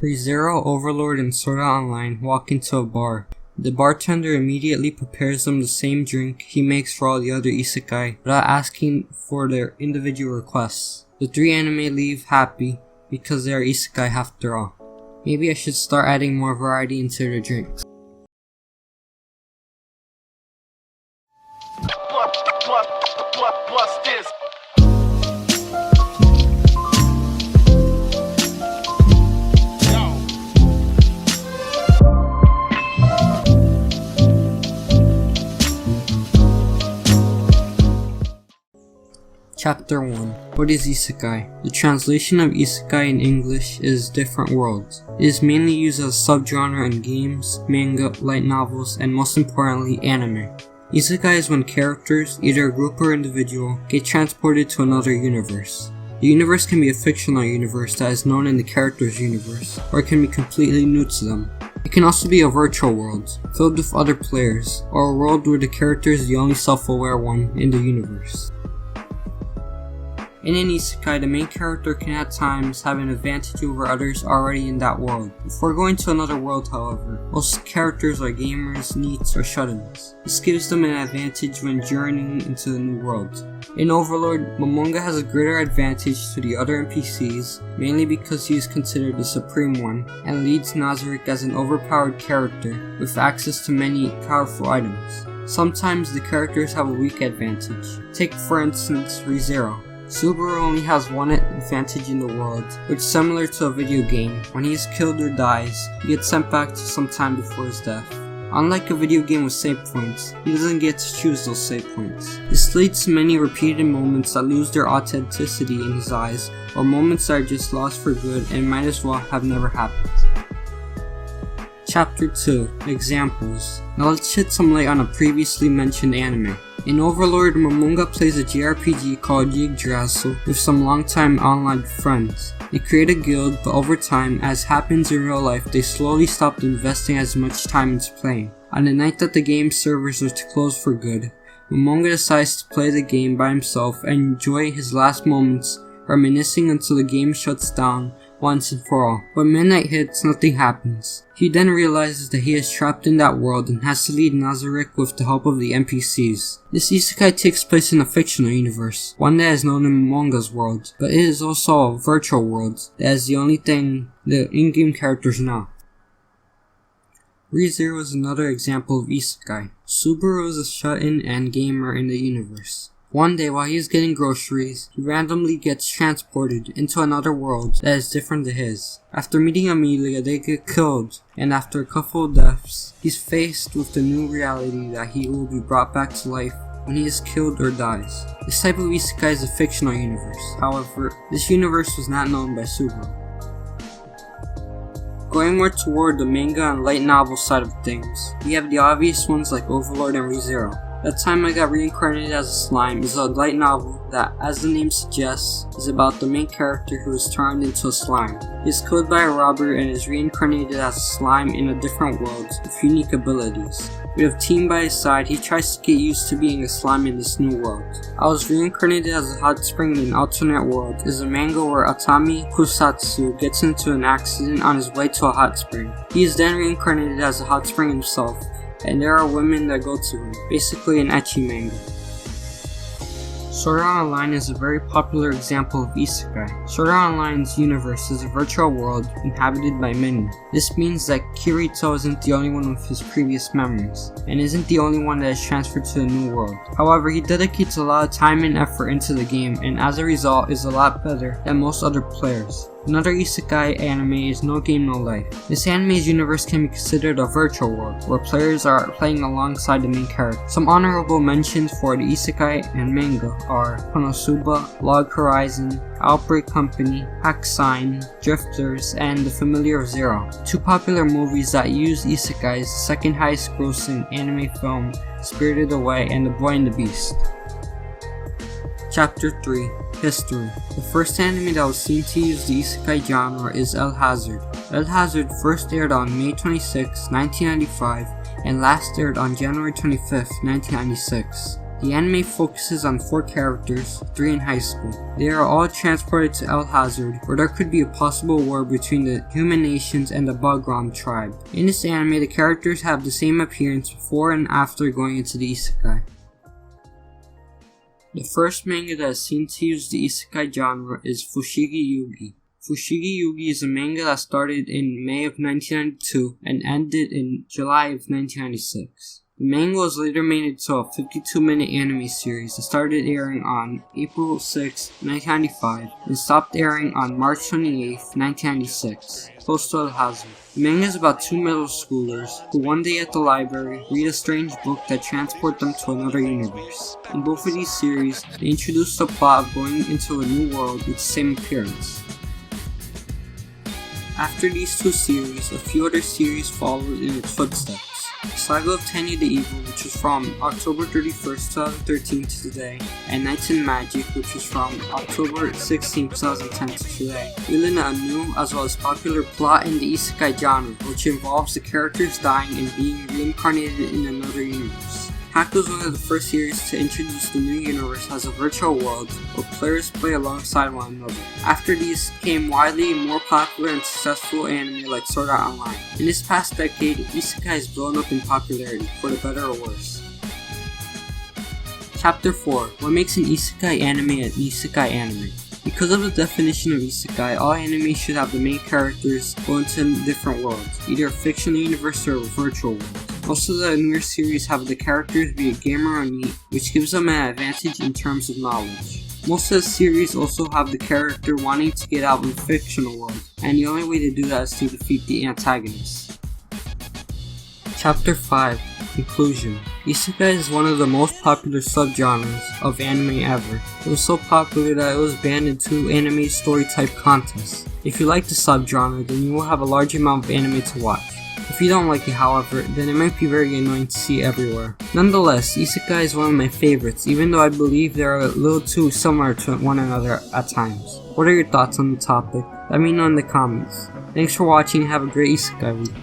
ReZero, Overlord, and Sword Art Online walk into a bar. The bartender immediately prepares them the same drink he makes for all the other isekai without asking for their individual requests. The three anime leave happy because they are isekai after all. Maybe I should start adding more variety into their drinks. What's this? Chapter 1. What is Isekai? The translation of Isekai in English is different worlds. It is mainly used as a subgenre in games, manga, light novels, and most importantly, anime. Isekai is when characters, either a group or individual, get transported to another universe. The universe can be a fictional universe that is known in the character's universe, or it can be completely new to them. It can also be a virtual world, filled with other players, or a world where the character is the only self-aware one in the universe. In an isekai, the main character can at times have an advantage over others already in that world. Before going to another world, however, most characters are gamers, NEETs, or shut-ins. This gives them an advantage when journeying into the new world. In Overlord, Momonga has a greater advantage to the other NPCs, mainly because he is considered the supreme one, and leads Nazarick as an overpowered character with access to many powerful items. Sometimes the characters have a weak advantage. Take for instance ReZero. Subaru only has one advantage in the world, which is similar to a video game. When he is killed or dies, he gets sent back to some time before his death. Unlike a video game with save points, he doesn't get to choose those save points. This leads to many repeated moments that lose their authenticity in his eyes, or moments that are just lost for good and might as well have never happened. Chapter 2. Examples. Now let's shed some light on a previously mentioned anime. In Overlord, Momonga plays a JRPG called Yggdrasil with some longtime online friends. They create a guild, but over time, as happens in real life, they slowly stopped investing as much time into playing. On the night that the game's servers were to close for good, Momonga decides to play the game by himself and enjoy his last moments, reminiscing until the game shuts down once and for all. When midnight hits, nothing happens. He then realizes that he is trapped in that world and has to lead Nazarick with the help of the NPCs. This isekai takes place in a fictional universe, one that is known in Momonga's world, but it is also a virtual world that is the only thing the in-game characters know. ReZero is another example of isekai. Subaru is a shut-in and gamer in the universe. One day while he is getting groceries, he randomly gets transported into another world that is different to his. After meeting Amelia, they get killed, and after a couple of deaths, he's faced with the new reality that he will be brought back to life when he is killed or dies. This type of isekai is a fictional universe. However, this universe was not known by Subaru. Going more toward the manga and light novel side of things, we have the obvious ones like Overlord and ReZero. That Time I Got Reincarnated as a Slime is a light novel that, as the name suggests, is about the main character who is turned into a slime. He is killed by a robber and is reincarnated as a slime in a different world with unique abilities. With a team by his side, he tries to get used to being a slime in this new world. I Was Reincarnated as a Hot Spring in an Alternate World is a manga where Atami Kusatsu gets into an accident on his way to a hot spring. He is then reincarnated as a hot spring himself, and there are women that go to him, basically an ecchi manga. Sword Art Online is a very popular example of isekai. Sword Art Online's universe is a virtual world inhabited by many. This means that Kirito isn't the only one with his previous memories, and isn't the only one that is transferred to the new world. However, he dedicates a lot of time and effort into the game, and as a result is a lot better than most other players. Another isekai anime is No Game No Life. This anime's universe can be considered a virtual world, where players are playing alongside the main character. Some honorable mentions for the isekai and manga are Konosuba, Log Horizon, Outbreak Company, Hack Sign, Drifters, and The Familiar of Zero. Two popular movies that use isekais, the second highest grossing anime film, Spirited Away, and The Boy and the Beast. Chapter 3. History. The first anime that was seen to use the isekai genre is El Hazard. El Hazard first aired on May 26, 1995 and last aired on January 25, 1996. The anime focuses on 4 characters, 3 in high school. They are all transported to El Hazard, where there could be a possible war between the human nations and the Bagram tribe. In this anime, the characters have the same appearance before and after going into the Isekai. The first manga that is seen to use the Isekai genre is Fushigi Yugi. Fushigi Yugi is a manga that started in May of 1992 and ended in July of 1996. The manga was later made into a 52-minute anime series that started airing on April 6, 1995 and stopped airing on March 28, 1996, close to El Hazard. The manga is about 2 middle schoolers who one day at the library read a strange book that transports them to another universe. In both of these series, they introduce the plot of going into a new world with the same appearance. After these 2 series, a few other series followed in its footsteps. The Saga of Tenya the Evil, which was from October 31st, 2013 to today, and Knights and Magic, which was from October 16, 2010 to today, revealing a new as well as popular plot in the Isekai genre, which involves the characters dying and being reincarnated in another universe. Hack was one of the first series to introduce the new universe as a virtual world where players play alongside one another. After these came widely more popular and successful anime like Sword Art Online. In this past decade, Isekai has blown up in popularity, for the better or worse. Chapter 4. What makes an Isekai anime an Isekai anime? Because of the definition of Isekai, all anime should have the main characters go into different worlds, either a fictional universe or a virtual world. Most of the newer series have the characters be a gamer or NEET, which gives them an advantage in terms of knowledge. Most of the series also have the character wanting to get out of the fictional world, and the only way to do that is to defeat the antagonist. Chapter 5. Conclusion. Isekai is one of the most popular subgenres of anime ever. It was so popular that it was banned in 2 anime story type contests. If you like the subgenre, then you will have a large amount of anime to watch. If you don't like it, however, then it might be very annoying to see everywhere. Nonetheless, Isekai is one of my favorites, even though I believe they are a little too similar to one another at times. What are your thoughts on the topic? Let me know in the comments. Thanks for watching and have a great Isekai week.